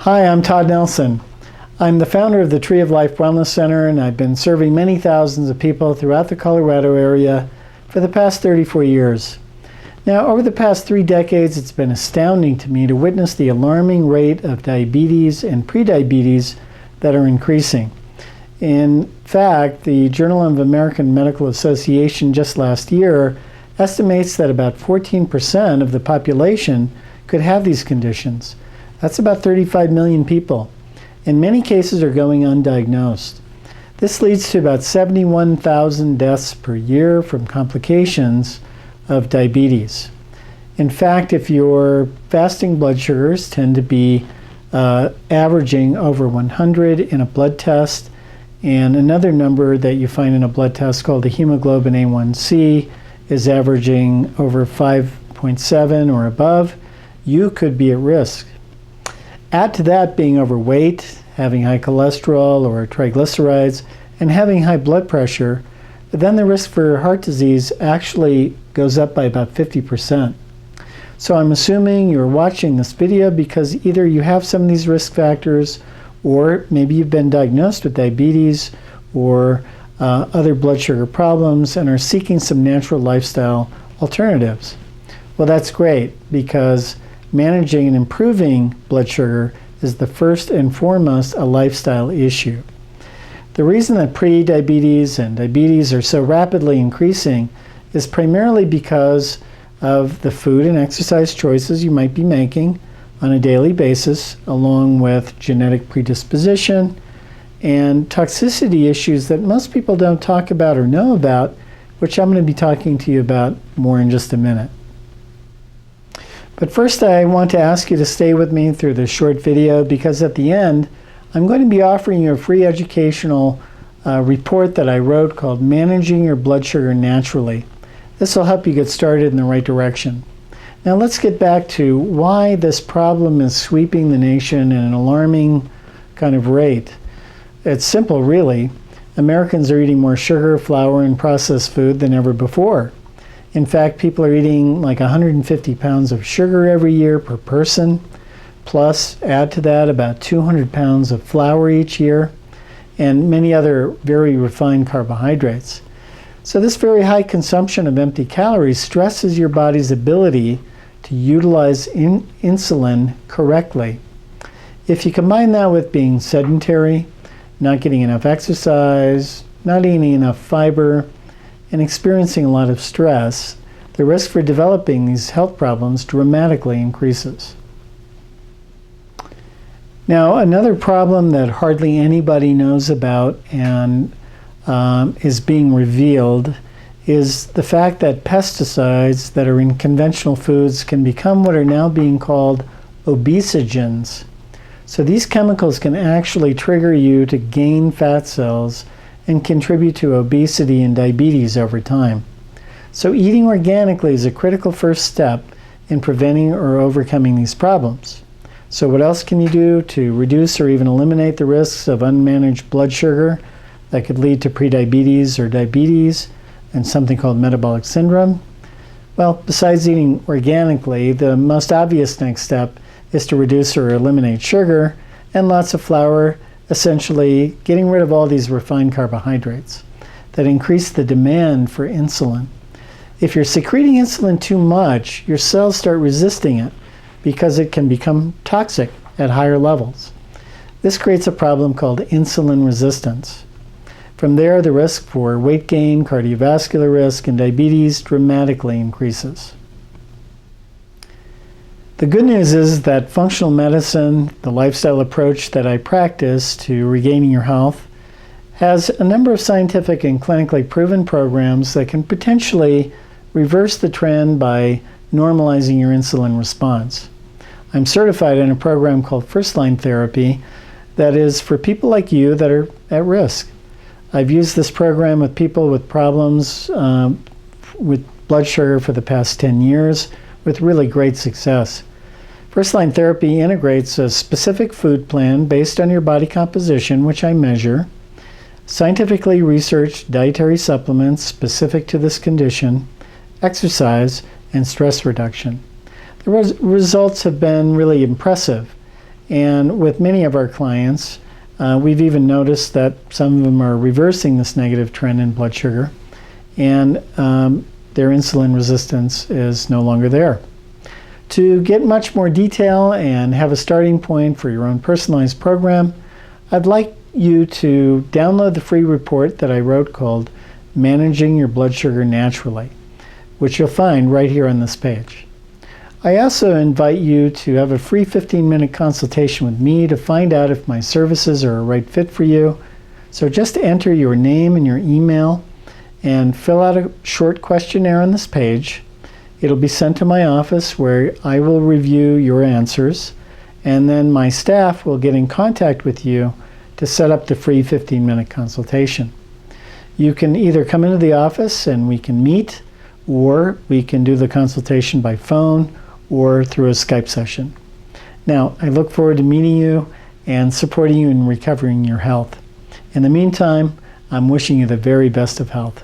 Hi, I'm Todd Nelson. I'm the founder of the Tree of Life Wellness Center, and I've been serving many thousands of people throughout the Colorado area for the past 34 years. Now, over the past 3 decades, it's been astounding to me to witness the alarming rate of diabetes and prediabetes that are increasing. In fact, the Journal of American Medical Association just last year estimates that about 14% of the population could have these conditions. That's about 35 million people. In many cases are going undiagnosed. This leads to about 71,000 deaths per year from complications of diabetes. In fact, if your fasting blood sugars tend to be averaging over 100 in a blood test, and another number that you find in a blood test called the hemoglobin A1C is averaging over 5.7 or above, you could be at risk. Add to that being overweight, having high cholesterol or triglycerides, and having high blood pressure, then the risk for heart disease actually goes up by about 50%. So I'm assuming you're watching this video because either you have some of these risk factors, or maybe you've been diagnosed with diabetes or other blood sugar problems and are seeking some natural lifestyle alternatives. Well, that's great, because managing and improving blood sugar is the first and foremost a lifestyle issue. The reason that prediabetes and diabetes are so rapidly increasing is primarily because of the food and exercise choices you might be making on a daily basis, along with genetic predisposition and toxicity issues that most people don't talk about or know about, which I'm going to be talking to you about more in just a minute. But first, I want to ask you to stay with me through this short video, because at the end, I'm going to be offering you a free educational report that I wrote called Managing Your Blood Sugar Naturally. This will help you get started in the right direction. Now let's get back to why this problem is sweeping the nation at an alarming kind of rate. It's simple, really. Americans are eating more sugar, flour, and processed food than ever before. In fact, people are eating like 150 pounds of sugar every year per person, plus add to that about 200 pounds of flour each year, and many other very refined carbohydrates. So this very high consumption of empty calories stresses your body's ability to utilize insulin correctly. If you combine that with being sedentary, not getting enough exercise, not eating enough fiber, and experiencing a lot of stress, the risk for developing these health problems dramatically increases. Now, another problem that hardly anybody knows about and is being revealed is the fact that pesticides that are in conventional foods can become what are now being called obesogens. So these chemicals can actually trigger you to gain fat cells and contribute to obesity and diabetes over time. So eating organically is a critical first step in preventing or overcoming these problems. So what else can you do to reduce or even eliminate the risks of unmanaged blood sugar that could lead to prediabetes or diabetes and something called metabolic syndrome? Well, besides eating organically, the most obvious next step is to reduce or eliminate sugar and lots of flour, essentially getting rid of all these refined carbohydrates that increase the demand for insulin. If you're secreting insulin too much, your cells start resisting it because it can become toxic at higher levels. This creates a problem called insulin resistance. From there, the risk for weight gain, cardiovascular risk, and diabetes dramatically increases. The good news is that functional medicine, the lifestyle approach that I practice to regaining your health, has a number of scientific and clinically proven programs that can potentially reverse the trend by normalizing your insulin response. I'm certified in a program called First Line Therapy that is for people like you that are at risk. I've used this program with people with problems with blood sugar for the past 10 years with really great success. First Line Therapy integrates a specific food plan based on your body composition, which I measure, scientifically researched dietary supplements specific to this condition, exercise, and stress reduction. The results have been really impressive, And with many of our clients, we've even noticed that some of them are reversing this negative trend in blood sugar, and their insulin resistance is no longer there. To get much more detail and have a starting point for your own personalized program, I'd like you to download the free report that I wrote called Managing Your Blood Sugar Naturally, which you'll find right here on this page. I also invite you to have a free 15-minute consultation with me to find out if my services are a right fit for you. So just enter your name and your email and fill out a short questionnaire on this page. It'll be sent to my office where I will review your answers, and then my staff will get in contact with you to set up the free 15-minute consultation. You can either come into the office and we can meet, or we can do the consultation by phone or through a Skype session. Now, I look forward to meeting you and supporting you in recovering your health. In the meantime, I'm wishing you the very best of health.